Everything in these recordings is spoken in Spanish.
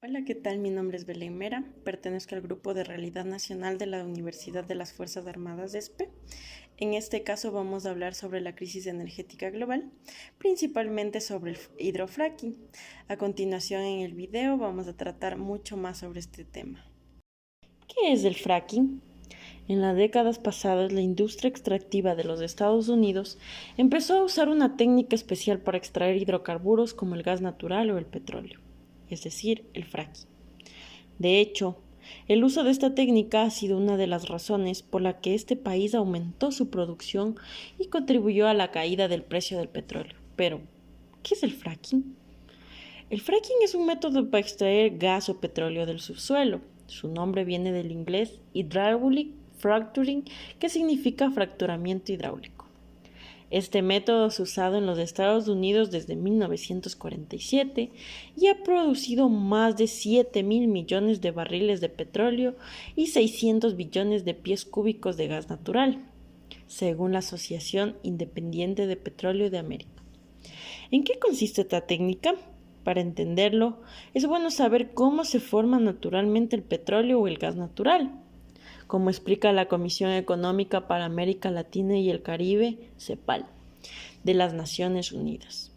Hola, ¿qué tal? Mi nombre es Belén Mera, pertenezco al Grupo de Realidad Nacional de la Universidad de las Fuerzas Armadas de ESPE. En este caso vamos a hablar sobre la crisis energética global, principalmente sobre el hidrofracking. A continuación en el video vamos a tratar mucho más sobre este tema. ¿Qué es el fracking? En las décadas pasadas, la industria extractiva de los Estados Unidos empezó a usar una técnica especial para extraer hidrocarburos como el gas natural o el petróleo, es decir, el fracking. De hecho, el uso de esta técnica ha sido una de las razones por la que este país aumentó su producción y contribuyó a la caída del precio del petróleo. Pero, ¿qué es el fracking? El fracking es un método para extraer gas o petróleo del subsuelo. Su nombre viene del inglés hydraulic fracturing, que significa fracturamiento hidráulico. Este método es usado en los Estados Unidos desde 1947 y ha producido más de 7.000 millones de barriles de petróleo y 600 billones de pies cúbicos de gas natural, según la Asociación Independiente de Petróleo de América. ¿En qué consiste esta técnica? Para entenderlo, es bueno saber cómo se forma naturalmente el petróleo o el gas natural. Como explica la Comisión Económica para América Latina y el Caribe, CEPAL, de las Naciones Unidas.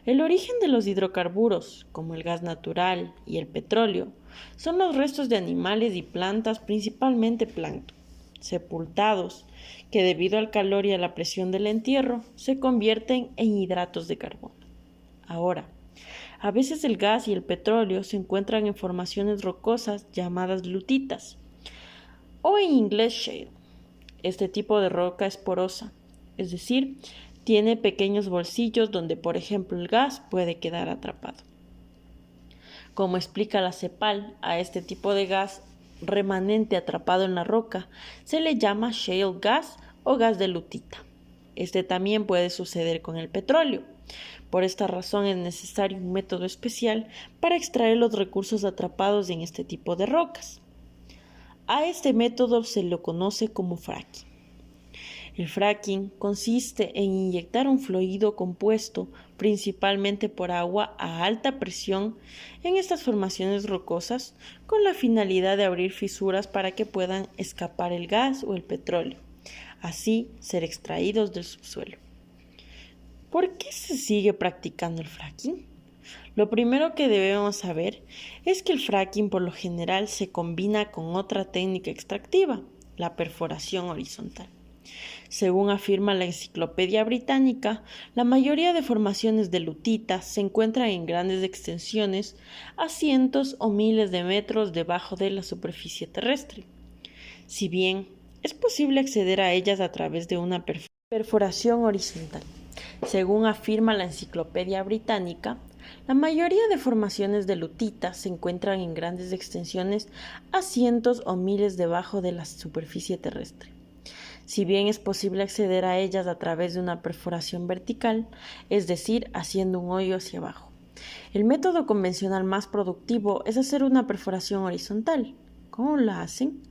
El origen de los hidrocarburos, como el gas natural y el petróleo, son los restos de animales y plantas, principalmente plancton, sepultados, que debido al calor y a la presión del entierro, se convierten en hidratos de carbono. Ahora, a veces el gas y el petróleo se encuentran en formaciones rocosas llamadas lutitas, o en inglés shale. Este tipo de roca es porosa, es decir, tiene pequeños bolsillos donde, por ejemplo, el gas puede quedar atrapado. Como explica la CEPAL, a este tipo de gas remanente atrapado en la roca se le llama shale gas o gas de lutita. Este también puede suceder con el petróleo. Por esta razón es necesario un método especial para extraer los recursos atrapados en este tipo de rocas. A este método se lo conoce como fracking. El fracking consiste en inyectar un fluido compuesto principalmente por agua a alta presión en estas formaciones rocosas con la finalidad de abrir fisuras para que puedan escapar el gas o el petróleo, así ser extraídos del subsuelo. ¿Por qué se sigue practicando el fracking? Lo primero que debemos saber es que el fracking por lo general se combina con otra técnica extractiva, la perforación horizontal. Según afirma la Enciclopedia Británica, la mayoría de formaciones de lutita se encuentran en grandes extensiones a cientos o miles de metros debajo de la superficie terrestre. Si bien es posible acceder a ellas a través de una perforación horizontal. Según afirma la Enciclopedia Británica, la mayoría de formaciones de lutita se encuentran en grandes extensiones a cientos o miles debajo de la superficie terrestre. Si bien es posible acceder a ellas a través de una perforación vertical, es decir, haciendo un hoyo hacia abajo. El método convencional más productivo es hacer una perforación horizontal. ¿Cómo la hacen?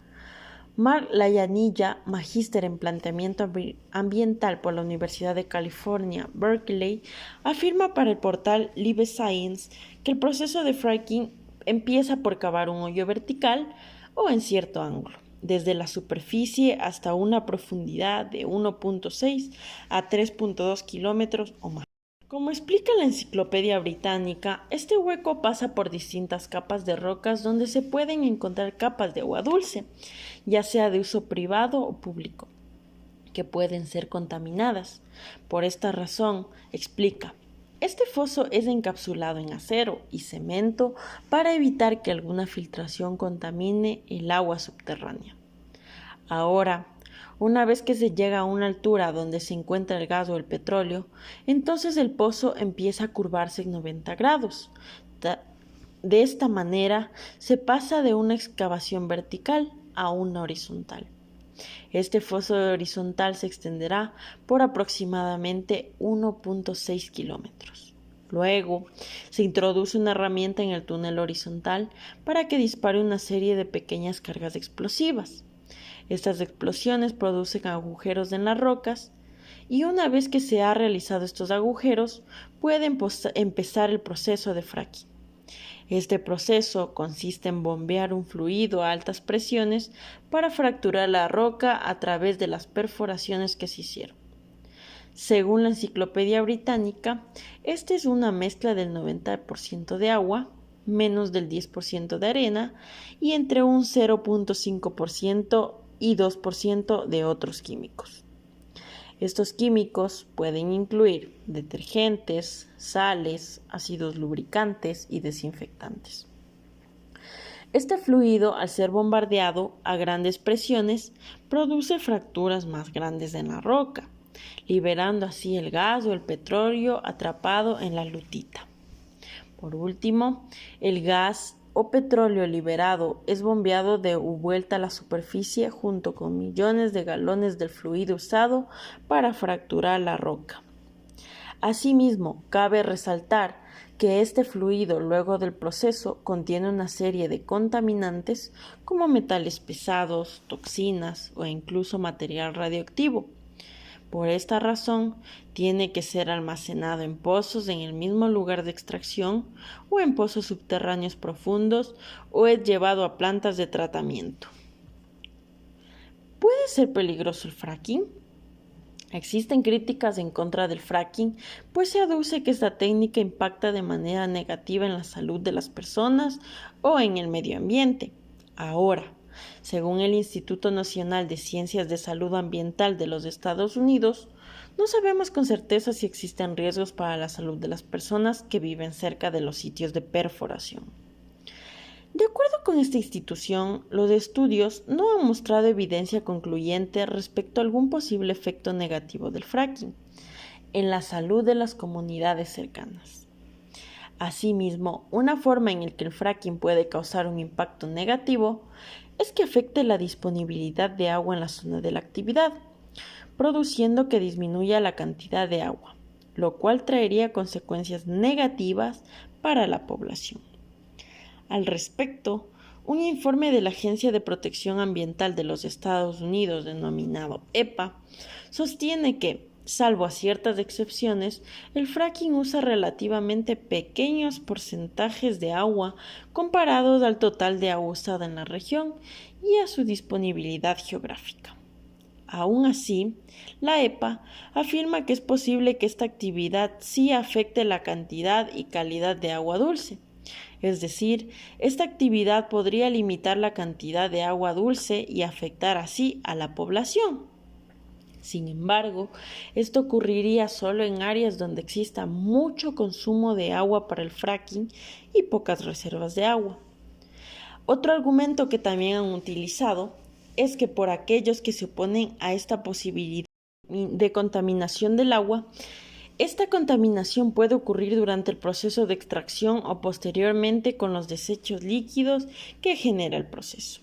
Mark Layanilla, magíster en planteamiento ambiental por la Universidad de California, Berkeley, afirma para el portal Live Science que el proceso de fracking empieza por cavar un hoyo vertical o en cierto ángulo, desde la superficie hasta una profundidad de 1.6 a 3.2 kilómetros o más. Como explica la Enciclopedia Británica, este hueco pasa por distintas capas de rocas donde se pueden encontrar capas de agua dulce, ya sea de uso privado o público, que pueden ser contaminadas. Por esta razón, explica, este foso es encapsulado en acero y cemento para evitar que alguna filtración contamine el agua subterránea. Ahora, una vez que se llega a una altura donde se encuentra el gas o el petróleo, entonces el pozo empieza a curvarse en 90 grados. De esta manera se pasa de una excavación vertical a una horizontal. Este foso horizontal se extenderá por aproximadamente 1.6 kilómetros. Luego, se introduce una herramienta en el túnel horizontal para que dispare una serie de pequeñas cargas explosivas. Estas explosiones producen agujeros en las rocas y una vez que se han realizado estos agujeros, puede empezar el proceso de fracking. Este proceso consiste en bombear un fluido a altas presiones para fracturar la roca a través de las perforaciones que se hicieron. Según la Enciclopedia Británica, esta es una mezcla del 90% de agua, menos del 10% de arena y entre un 0.5% y 2% de otros químicos. Estos químicos pueden incluir detergentes, sales, ácidos lubricantes y desinfectantes. Este fluido, al ser bombardeado a grandes presiones, produce fracturas más grandes en la roca, liberando así el gas o el petróleo atrapado en la lutita. Por último, el gas o petróleo liberado es bombeado de vuelta a la superficie junto con millones de galones del fluido usado para fracturar la roca. Asimismo, cabe resaltar que este fluido luego del proceso contiene una serie de contaminantes como metales pesados, toxinas o incluso material radioactivo. Por esta razón, tiene que ser almacenado en pozos en el mismo lugar de extracción o en pozos subterráneos profundos o es llevado a plantas de tratamiento. ¿Puede ser peligroso el fracking? Existen críticas en contra del fracking, pues se aduce que esta técnica impacta de manera negativa en la salud de las personas o en el medio ambiente. Ahora, según el Instituto Nacional de Ciencias de Salud Ambiental de los Estados Unidos, no sabemos con certeza si existen riesgos para la salud de las personas que viven cerca de los sitios de perforación. De acuerdo con esta institución, los estudios no han mostrado evidencia concluyente respecto a algún posible efecto negativo del fracking en la salud de las comunidades cercanas. Asimismo, una forma en la que el fracking puede causar un impacto negativo es que afecte la disponibilidad de agua en la zona de la actividad, produciendo que disminuya la cantidad de agua, lo cual traería consecuencias negativas para la población. Al respecto, un informe de la Agencia de Protección Ambiental de los Estados Unidos, denominado EPA, sostiene que, salvo a ciertas excepciones, el fracking usa relativamente pequeños porcentajes de agua comparados al total de agua usada en la región y a su disponibilidad geográfica. Aún así, la EPA afirma que es posible que esta actividad sí afecte la cantidad y calidad de agua dulce. Es decir, esta actividad podría limitar la cantidad de agua dulce y afectar así a la población. Sin embargo, esto ocurriría solo en áreas donde exista mucho consumo de agua para el fracking y pocas reservas de agua. Otro argumento que también han utilizado es que por aquellos que se oponen a esta posibilidad de contaminación del agua, esta contaminación puede ocurrir durante el proceso de extracción o posteriormente con los desechos líquidos que genera el proceso.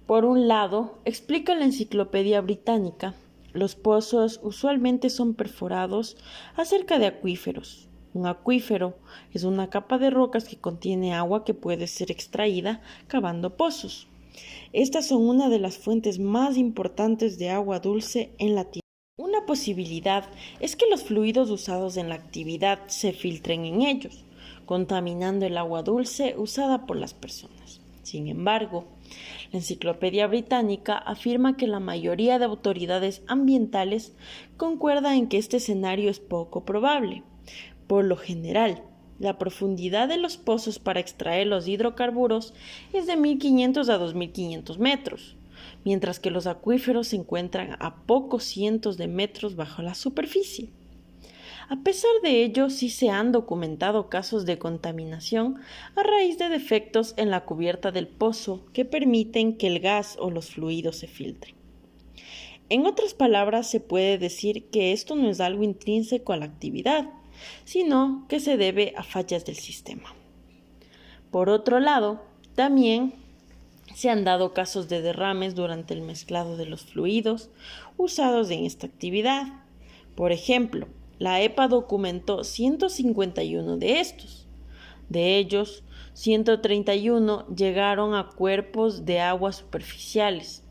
Por un lado, explica la Enciclopedia Británica, los pozos usualmente son perforados cerca de acuíferos. Un acuífero es una capa de rocas que contiene agua que puede ser extraída cavando pozos. Estas son una de las fuentes más importantes de agua dulce en la Tierra. Una posibilidad es que los fluidos usados en la actividad se filtren en ellos, contaminando el agua dulce usada por las personas. Sin embargo, la Enciclopedia Británica afirma que la mayoría de autoridades ambientales concuerda en que este escenario es poco probable. Por lo general, la profundidad de los pozos para extraer los hidrocarburos es de 1.500 a 2.500 metros, mientras que los acuíferos se encuentran a pocos cientos de metros bajo la superficie. A pesar de ello, sí se han documentado casos de contaminación a raíz de defectos en la cubierta del pozo que permiten que el gas o los fluidos se filtren. En otras palabras, se puede decir que esto no es algo intrínseco a la actividad, sino que se debe a fallas del sistema. Por otro lado, también se han dado casos de derrames durante el mezclado de los fluidos usados en esta actividad. Por ejemplo, la EPA documentó 151 de estos. De ellos, 131 llegaron a cuerpos de agua superficiales.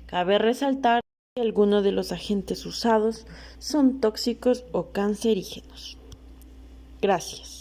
Cabe resaltar que algunos de los agentes usados son tóxicos o cancerígenos. Gracias.